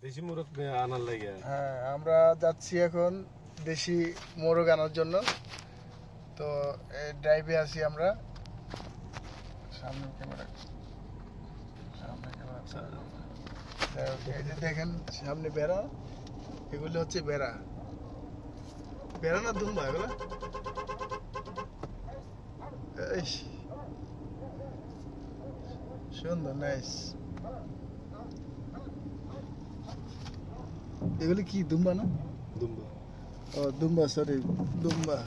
দেশি মোরগ আনার লাগে। হ্যাঁ, আমরা যাচ্ছি এখন দেশি মোরগ আনার জন্য। তো এই ড্রাইভে আছি আমরা। সামনে ক্যামেরা, এই যে দেখেন সামনে বেড়া, এগুলো হচ্ছে বেড়া। বেড়া না দুম্বা এগুলো? সুন্দর, নাইস। এগুলি কি দুম্বা না? দুম্বা। ও দুম্বা, সরি দুম্বা।